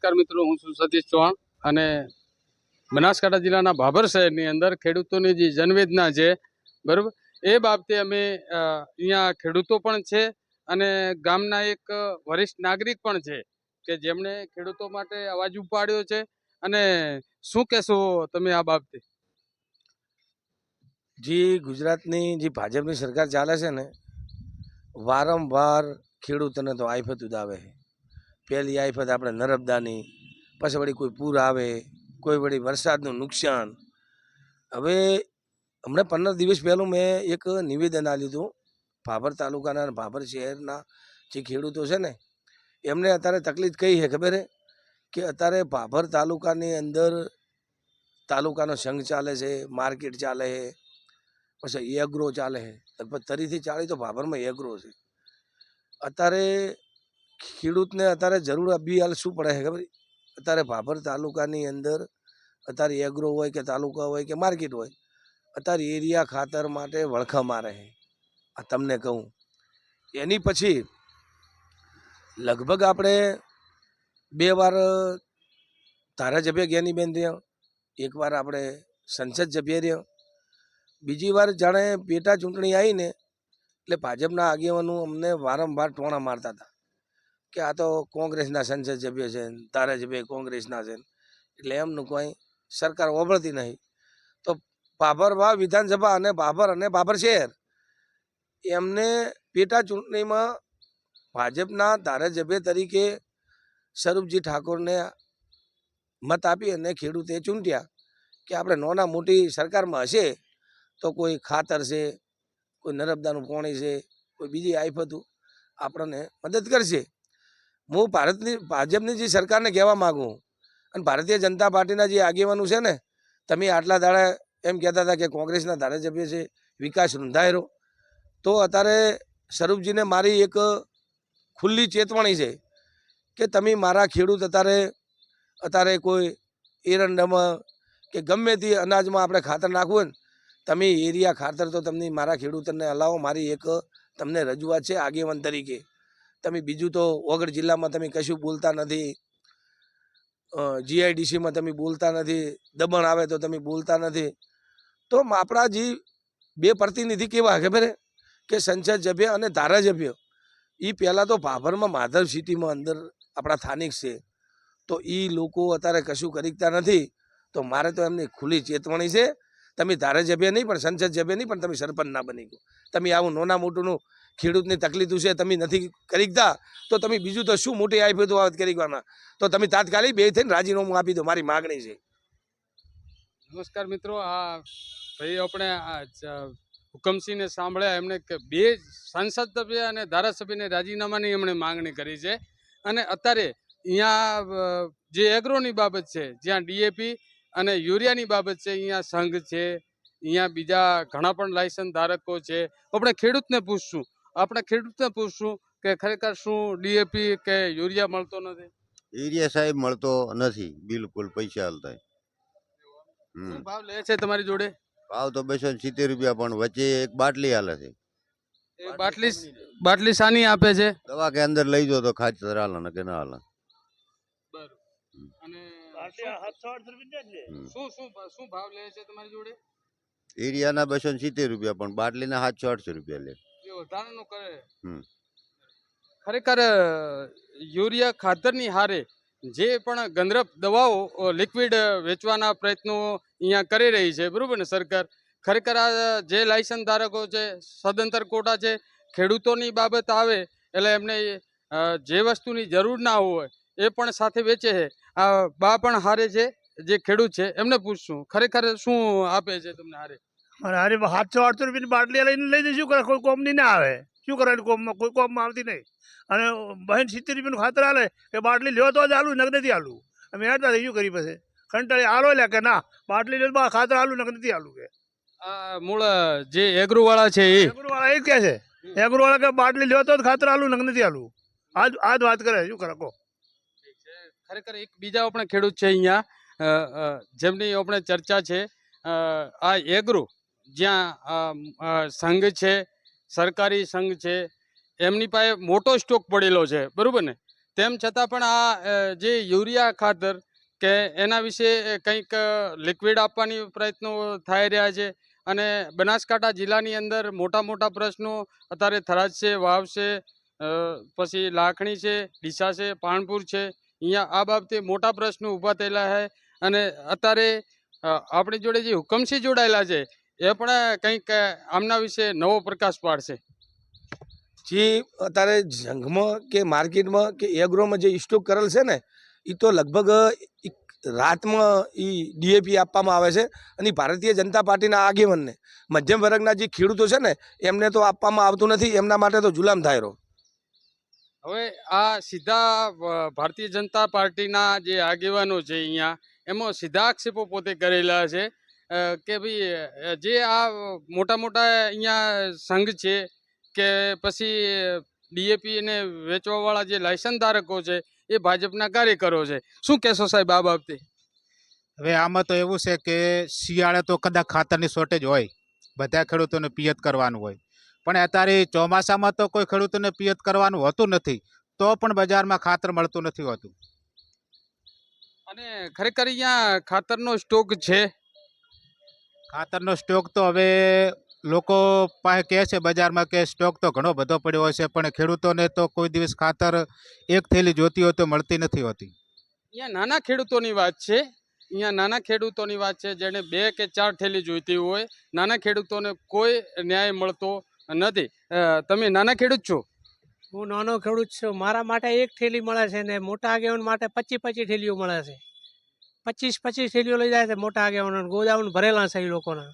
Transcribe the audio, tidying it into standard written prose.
નમસ્કાર મિત્રો, હું છું સતીશ ચૌહાણ અને બનાસકાંઠા જિલ્લાના ભાભર શહેરની અંદર ખેડૂતોની જે જનવેદના છે, બરાબર, એ બાબતે અમે અહીંયા ખેડૂતો પણ છે અને ગામના એક વરિષ્ઠ નાગરિક પણ છે કે જેમણે ખેડૂતો માટે અવાજ ઉપાડ્યો છે. અને શું કહેશો તમે આ બાબતે? જે ગુજરાતની જે ભાજપની સરકાર ચાલે છે ને, વારંવાર ખેડૂતોને તો આફત ઉદાવે છે. પહેલી આફત આપણે નર્મદાની, પછી વળી કોઈ પૂર આવે, કોઈ વળી વરસાદનું નુકસાન. હવે હમણાં 15 દિવસ પહેલું મેં એક નિવેદન આપ્યું હતું. ભાભર તાલુકાના અને ભાભર શહેરના જે ખેડૂતો છે ને, એમને અત્યારે તકલીફ કઈ છે ખબર છે કે અત્યારે ભાભર તાલુકાની અંદર તાલુકાનો સંઘ ચાલે છે, માર્કેટ ચાલે છે, પછી એગ્રો ચાલે છે. લગભગ 30 થી 40 તો ભાભરમાં એગ્રો છે. અત્યારે ખેડૂતને અત્યારે જરૂર બી હાલ શું પડે છે ખબર? અત્યારે ભાભર તાલુકાની અંદર અત્યારે એગ્રો હોય કે તાલુકા હોય કે માર્કેટ હોય, અત્યારે એરિયા ખાતર માટે વળખા મારે છે. આ તમને કહું, એની પછી લગભગ આપણે 2 વાર ધારાસભ્ય જ્ઞાનીબેન રહ્યા, 1 વાર આપણે સંસદ સભ્ય રહ્યા, બીજી વાર જાણે પેટા ચૂંટણી આવીને એટલે ભાજપના આગેવાનો અમને વારંવાર ટોણા મારતા હતા કે આ તો કોંગ્રેસના સંસદ સભ્ય છે, ધારાસભ્ય કોંગ્રેસના છે, એટલે એમનું કોઈ સરકાર ઓભળતી નહીં. તો ભાભર વિધાનસભા અને ભાભર શહેર એમને પેટા ચૂંટણીમાં ભાજપના ધારાસભ્ય તરીકે સ્વરૂપજી ઠાકોરને મત આપી અને ખેડૂતે ચૂંટ્યા કે આપણે નાના મોટી સરકારમાં હશે તો કોઈ ખાતર છે, કોઈ નર્મદાનું પાણી છે, કોઈ બીજી આફતો આપણને મદદ કરશે. હું ભાજપની જે સરકારને કહેવા માગું, અને ભારતીય જનતા પાર્ટીના જે આગેવાનો છે ને, તમે આટલા દાડા એમ કહેતા હતા કે કોંગ્રેસના ધારાસભ્ય છે વિકાસ રૂંધાયરો, તો અત્યારે સ્વરૂપજીને મારી એક ખુલ્લી ચેતવણી છે કે તમે મારા ખેડૂત અત્યારે કોઈ એરંડામાં કે ગમે તે અનાજમાં આપણે ખાતર નાખવું હોય ને, તમે એરિયા ખાતર તો તમને મારા ખેડૂતોને હલાવો. મારી એક તમને રજૂઆત છે આગેવાન તરીકે. તમે બીજું તો વગર જિલ્લામાં તમે કશું બોલતા નથી, જીઆઈડીસીમાં તમે બોલતા નથી, દમણ આવે તો તમે બોલતા નથી. તો આપણા જે 2 પ્રતિનિધિ કેવા ખબર કે સંસદ સભ્ય અને ધારાસભ્ય, એ પહેલાં તો ભાભરમાં માધવ સિટીમાં અંદર આપણા સ્થાનિક છે, તો એ લોકો અત્યારે કશું કરીતા નથી. તો મારે તો એમની ખુલ્લી ચેતવણી છે, તમે ધારાસભ્ય નહીં પણ સંસદ સભ્ય નહીં પણ તમે સરપંચ ના બની ગયો. તમે આવું નાના મોટુંનું ખેડૂતની તકલીફ છે તમે નથી કરીતા, તો તમે બીજું તો શું મોટી આફતો વાત કરીવાના? તો તમે તાત્કાલિક 2 થઈને રાજીનામું આપી દો, મારી માગણી છે. નમસ્કાર મિત્રો, આ ભાઈ આપણે હુકમસિંહને સાંભળ્યા. એમણે 2 સંસદ સભ્ય અને ધારાસભ્યને રાજીનામાની એમણે માંગણી કરી છે. અને અત્યારે અહીંયા જે એગ્રોની બાબત છે, જ્યાં ડીએપી અને યુરિયાની બાબત છે, અહીંયા સંઘ છે, અહીંયા બીજા ઘણા પણ લાયસન્સ ધારકો છે. આપણે ખેડૂતને પૂછશું કે ખરેખર શું ડીએપી કે યુરિયા મળતો નથી? યુરિયા સાહેબ મળતો નથી, બિલકુલ પૈસા હાલતા. શું ભાવ લે છે તમારી જોડે? ભાવ તો 270 રૂપિયા, પણ વચ્ચે એક બાટલી હાલે છે. એ બાટલી સાની આપે છે? દવા કે અંદર લઈ જાઓ તો ખાતર હાલે ને કે ના હાલે. અને શું ભાવ લે છે તમારી જોડે? યુરિયાના 270 રૂપિયા, પણ બાટલીના 700-800 રૂપિયા લે. વધારાનું કરે. ખરેખર યુરિયા ખાતરની હારે જે પણ ગંધરફ દવાઓ લિક્વિડ વેચવાના પ્રયત્નો અહીંયા કરી રહી છે, બરાબર ને સરકાર? ખરેખર આ જે લાયસન્સ ધારકો છે, સદંતર કોટા છે, ખેડૂતોની બાબત આવે એટલે એમને જે વસ્તુની જરૂર ના હોય એ પણ સાથે વેચે છે. આ બા પણ હારે છે, જે ખેડૂત છે, એમને પૂછશું ખરેખર શું આપે છે તમને હારે? અને હારે 700-800 રૂપિયાની બાટલી લઈને લઈ જઈશું, કોઈ કોમની ના આવે. શું કરે કોમમાં? કોઈ કોમમાં આવતી નહીં. અને બહેન 70 રૂપિયાનું ખાતર હાલે કે બાટલી લ્યો તો જ હાલું, નગદ નથી હાલું. અમે હેડતા થઈ શું કરી પછી કંટાળી હાલો લે કે ના બાટલી લ્યો ખાતર હાલું, નગદ નથી હાલું કે. આ મૂળ જે એગ્રો વાળા છે એ જ કહે છે, એગ્રો વાળા કે બાટલી લ્યો તો જ ખાતર હાલું, નગદ નથી હાલું. આજ વાત કરે, શું કરે કહો? ખરેખર એક બીજા આપણે ખેડૂત છે અહીંયા જેમની આપણે ચર્ચા છે. આ એગ્રો જ્યાં સંઘ છે, સરકારી સંઘ છે, એમની પાસે મોટો સ્ટોક પડેલો છે, બરાબર ને? તેમ છતાં પણ આ જે યુરિયા ખાતર કે એના વિશે કંઈક લિક્વિડ આપવાની પ્રયત્નો થઈ રહ્યા છે અને બનાસકાંઠા જિલ્લાની અંદર મોટા મોટા પ્રશ્નો અત્યારે થરાદ છે, વાવ છે, પછી લાખણી છે, ડીસા છે, પાણપુર છે, અહીંયા આ બાબતે મોટા પ્રશ્નો ઊભા થયેલા છે અને અત્યારે આપણી જોડે જે હુકમસિંહ જોડાયેલા છે એ પણ કંઈક આમના વિશે નવો પ્રકાશ પાડશે. જે અત્યારે જંગમાં કે માર્કેટમાં કે એગ્રોમાં જે સ્ટોક કરેલ છે ને એ તો લગભગ રાતમાં એ ડીએપી આપવામાં આવે છે અને ભારતીય જનતા પાર્ટીના આગેવાનને મધ્યમ વર્ગના જે ખેડૂતો છે ને એમને તો આપવામાં આવતું નથી, એમના માટે તો જુલામ થાય રહ્યો. હવે આ સીધા ભારતીય જનતા પાર્ટીના જે આગેવાનો છે અહીંયા એમાં સીધા આક્ષેપો પોતે કરેલા છે કે ભાઈ જે આ મોટા મોટા અહીંયા સંઘ છે કે પછી ડીએપી ને વેચવાવાળા જે લાયસન્સ ધારકો છે એ ભાજપના કાર્યકરો છે. શું કહેશો સાહેબ આ બાબતે? હવે આમાં તો એવું છે કે શિયાળે તો કદાચ ખાતરની શોર્ટેજ હોય, બધા ખેડૂતોને પિયત કરવાનું હોય, પણ અત્યારે ચોમાસામાં તો કોઈ ખેડૂતોને પિયત કરવાનું હોતું નથી, તો પણ બજારમાં ખાતર મળતું નથી હોતું. અને ખરેખર અહીંયા ખાતરનો સ્ટોક છે? ખાતરનો સ્ટોક તો હવે લોકો પાસે કહે છે બજારમાં કે સ્ટોક તો ઘણો બધો પડ્યો હોય છે, પણ ખેડૂતોને તો કોઈ દિવસ ખાતર એક થેલી જોતી હોય તો મળતી નથી હોતી. અહીંયા નાના ખેડૂતોની વાત છે, અહીંયા નાના ખેડૂતોની વાત છે જેને 2 કે 4 થેલી જોઈતી હોય, નાના ખેડૂતોને કોઈ ન્યાય મળતો નથી. તમે નાના ખેડૂત છો? હું નાનો ખેડૂત છું. મારા માટે એક થેલી મળે છે ને મોટા આગેવાન માટે 25 થેલીઓ મળે છે. 25 થેલીઓ લઈ જાય છે મોટા આગેવાનો, ગોદાઉન ભરેલા છે એ લોકોના.